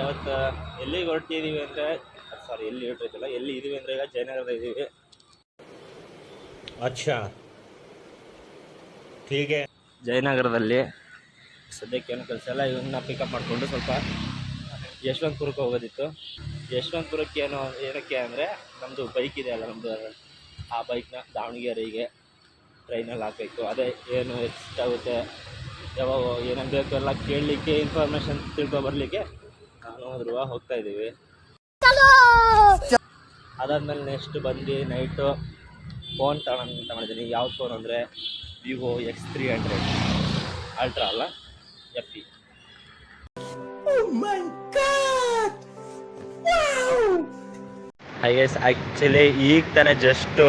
ಇವತ್ತು ಎಲ್ಲಿಗೆ ಹೊರಟಿದ್ದೀವಿ ಅಂದರೆ ಎಲ್ಲಿ ಹೊರಟಿಲ್ಲ ಎಲ್ಲಿ ಇದೀವಿ ಅಂದರೆ ಈಗ ಜಯನಗರದ ಇದ್ದೀವಿ. ಅಚ್ಚಾ ಹೀಗೆ ಜಯನಗರದಲ್ಲಿ ಸದ್ಯಕ್ಕೆ ಏನು ಕೆಲಸ ಇಲ್ಲ. ಇವನ್ನ ಪಿಕಪ್ ಮಾಡಿಕೊಂಡು ಸ್ವಲ್ಪ ಯಶವಂತಪುರಕ್ಕೆ ಹೋಗೋದಿತ್ತು. ಯಶವಂತಪುರಕ್ಕೆ ಏನಕ್ಕೆ ಅಂದರೆ ನಮ್ಮದು ಬೈಕ್ ಇದೆ ಅಲ್ಲ, ನಮ್ಮದು ಆ ಬೈಕ್ನ ದಾವಣಗೆರೆಗೆ ಟ್ರೈನಲ್ಲಿ ಹಾಕಬೇಕು. ಅದೇ ಏನು ಎಷ್ಟಾಗುತ್ತೆ, ಯಾವಾಗ ಏನೇನು ಬೇಕು ಎಲ್ಲ ಕೇಳಲಿಕ್ಕೆ, ಇನ್ಫಾರ್ಮೇಷನ್ ತಿಳ್ಕೊಬರ್ಲಿಕ್ಕೆ ನಾನು ಧ್ರುವ ಹೋಗ್ತಾಯಿದ್ದೀವಿ. ಅದಾದಮೇಲೆ ನೆಕ್ಸ್ಟ್ ಬಂದು ನೈಟು ಫೋನ್ ತಗೊಂಡು ಮಾಡಿದ್ದೀನಿ. ಯಾವ ಫೋನ್ ಅಂದರೆ ವಿವೋ X300 ಅಲ್ಟ್ರಾ ಅಲ್ಲ, FE. ಐ ಗೆಸ್ ಆ್ಯಕ್ಚುಲಿ ಈಗ ತಾನೇ ಜಸ್ಟು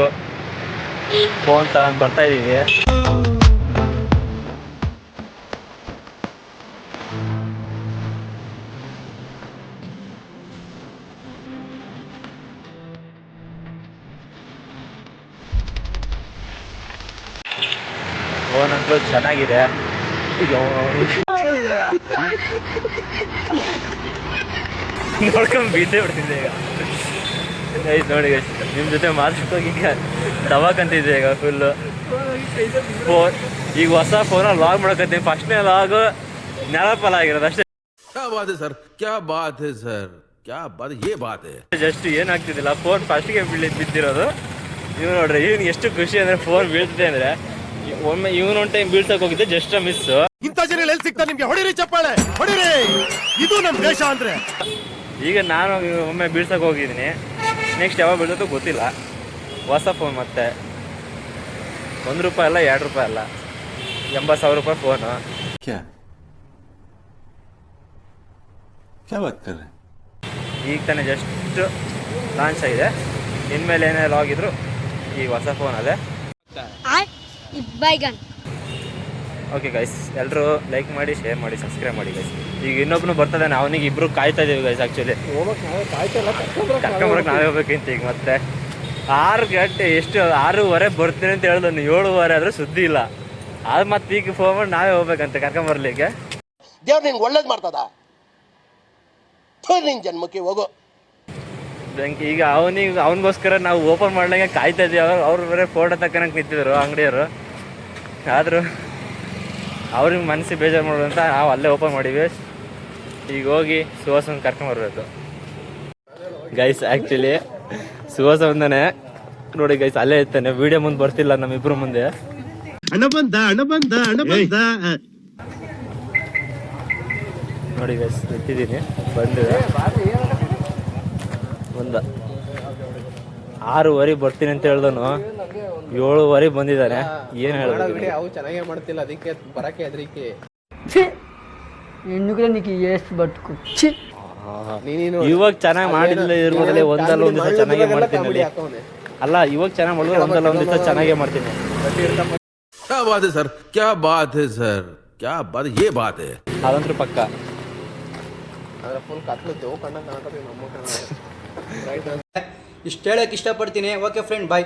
ಫೋನ್ ತಗೊಂಡು ಬರ್ತಾಯಿದ್ದೀವಿ. ಫೋನ್ ಅಂತೂ ಚೆನ್ನಾಗಿದೆ. ನೋಡ್ಕೊಂಡು ಬೀದೇ ಬಿಡ್ತಿದ್ದೆ ಈಗ ನೋಡಿ. ನಿಮ್ಮ ಜೊತೆ ಮಾತಾಡ್ಕೋಗಿ ಈಗ ದವಾಕಂತಿದ್ದೆ ಈಗ ಫುಲ್ಲು ಫೋನ್. ಈಗ ಹೊಸ ಫೋನಲ್ಲಿ ಲಾಗ್ ಮಾಡ್ಕೊತೀನಿ. ಫಸ್ಟ್ನೇ ಲಾಗು ನೆನಪಲ್ಲ ಆಗಿರೋದು ಅಷ್ಟೇ. ಜಸ್ಟ್ ಏನಾಗ್ತಿದ್ದಿಲ್ಲ, ಫೋನ್ ಫಸ್ಟಿಗೆ ಬಿದ್ದಿರೋದು. ಇವ್ ನೋಡ್ರಿ, ಇವ್ನು ಎಷ್ಟು ಖುಷಿ ಅಂದರೆ ಫೋನ್ ಬೀಳ್ತಿದೆ ಅಂದರೆ. ಒಮ್ಮೆ ಇವನು ಒಂದು ಟೈಮ್ ಬೀಳ್ಸಕ್ಕೆ ಹೋಗಿದ್ದೆ, ಜಸ್ಟ್ ಮಿಸ್. ಇಂಥ ಜನ ಎಲ್ಲಿ ಸಿಗ್ತಾರೆ ನಿಮ್ಗೆ? ಹೊಡಿರಿ ಚಪ್ಪಾಳೆ, ಹೊಡಿರಿ, ಇದು ನಮ್ಮ ದೇಶ ಅಂದ್ರೆ. ಈಗ ನಾನು ಒಮ್ಮೆ ಬೀಳ್ಸಕ್ಕೆ ಹೋಗಿದ್ದೀನಿ, ನೆಕ್ಸ್ಟ್ ಯಾವಾಗ ಬೀಳ್ಸೋದು ಗೊತ್ತಿಲ್ಲ. ಹೊಸ ಫೋನ್ ಮತ್ತೆ ₹1 ಅಲ್ಲ, ₹2 ಅಲ್ಲ, 80,000 ರೂಪಾಯಿ ಫೋನು. ಈಗ ತಾನೇ ಜಸ್ಟ್ ಲಾಂಚ್ ಆಗಿದೆ. ಇನ್ಮೇಲೆ ಏನೇ ಲಾಗ್ ಇದ್ರು ಈ ಹೊಸ ಫೋನ್ ಅದೇ. ಓಕೆ ಗೈಸ್, ಎಲ್ಲರೂ ಲೈಕ್ ಮಾಡಿ, ಶೇರ್ ಮಾಡಿ, ಸಬ್ಸ್ಕ್ರೈಬ್ ಮಾಡಿ ಗೈಸ್. ಈಗ ಇನ್ನೊಬ್ಬನು ಬರ್ತಾನೆ, ಅವನಿಗೆ ಇಬ್ರು ಕಾಯ್ತಾ ಇದೀವಿ ಗೈಸ್. ಆ್ಯಕ್ಚುಲಿ ಕರ್ಕೊಂಬರಕ್ಕೆ ನಾವೇ ಹೋಗ್ಬೇಕಂತ. ಈಗ ಮತ್ತೆ 6 ಗಂಟೆ, ಎಷ್ಟು 6:30 ಬರ್ತೀನಿ ಅಂತ ಹೇಳಿದನು, 7:30 ಆದರೂ ಸುದ್ದಿ ಇಲ್ಲ. ಅದು ಮತ್ತೆ ಈಗ ಫೋನ್ ಮಾಡಿ ನಾವೇ ಹೋಗ್ಬೇಕಂತೆ ಕರ್ಕೊಂಬರ್ಲಿಕ್ಕೆ. ದೇವ್ರು ನಿಂಗೆ ಒಳ್ಳೇದು ಮಾಡ್ತದ, ನಿನ್ ಜನ್ಮಕ್ಕೆ ಹೋಗೋ. ಈಗ ಅವನಿಗೋಸ್ಕರ ನಾವು ಓಪನ್ ಮಾಡ್ಲಿಕ್ಕೆ ಕಾಯ್ತಾ ಇದ್ದೀವಿ. ಅವ್ರು ಬೇರೆ ಫೋಟೋ ತಕ್ಕನಕ್ಕೆ ನಿಂತಿದ್ರು ಅಂಗಡಿಯವರು. ಆದರೂ ಅವ್ರಿಗೆ ಮನಸ್ಸಿಗೆ ಬೇಜಾರು ಮಾಡೋದು ಅಂತ ನಾವು ಅಲ್ಲೇ ಓಪನ್ ಮಾಡೀವಿ. ಈಗ ಹೋಗಿ ಸುಹಾಸನ ಕರ್ಕೊಂಬರ್ಬೇಕು ಗೈಸ್. ಆ್ಯಕ್ಚುಲಿ ಸುಹಾಸ ಒಂದನೇ ನೋಡಿ ಗೈಸ್, ಅಲ್ಲೇ ಇರ್ತಾನೆ, ವಿಡಿಯೋ ಮುಂದೆ ಬರ್ತಿಲ್ಲ ನಮ್ಮಿಬ್ರು ಮುಂದೆ. ನೋಡಿ ಗೈಸ್, ಎತ್ತಿದ್ದೀನಿ, ಬಂದಿದೆ. 6:30 ಬರ್ತೀನಿ ಅಂತ ಹೇಳ್ದನು, 7:30 ಬಂದಿದ್ದಾನೆ. ಏನು ಹೇಳ್ಬೇಕು, ಚೆನ್ನಾಗೇ ಮಾಡ್ತಿಲ್ಲ, ಅದಕ್ಕೆ ಬರಕ್ಕೆ ಹೆದರಿಕೆ. ಇವಾಗ ಚೆನ್ನಾಗಿ ಮಾಡಿಲ್ಲ ಇರ್ಬೋದಲ್ಲ, ಒಂದಲ್ಲ ಒಂದು ದಿವಸ ಚೆನ್ನಾಗೇ ಮಾಡ್ತೀನಿ. ಅಲ್ಲ, ಇವಾಗ ಚೆನ್ನಾಗಿ ಮಾಡಿದ್ರೆ ಒಂದಲ್ಲ ಒಂದು ದಿವಸ ಚೆನ್ನಾಗೇ ಮಾಡ್ತೀನಿ. ಅದಂತೂ ಪಕ್ಕ. ಇಷ್ಟು ಹೇಳಕ್ಕೆ ಇಷ್ಟಪಡ್ತೀನಿ. ಓಕೆ ಫ್ರೆಂಡ್, ಬಾಯ್.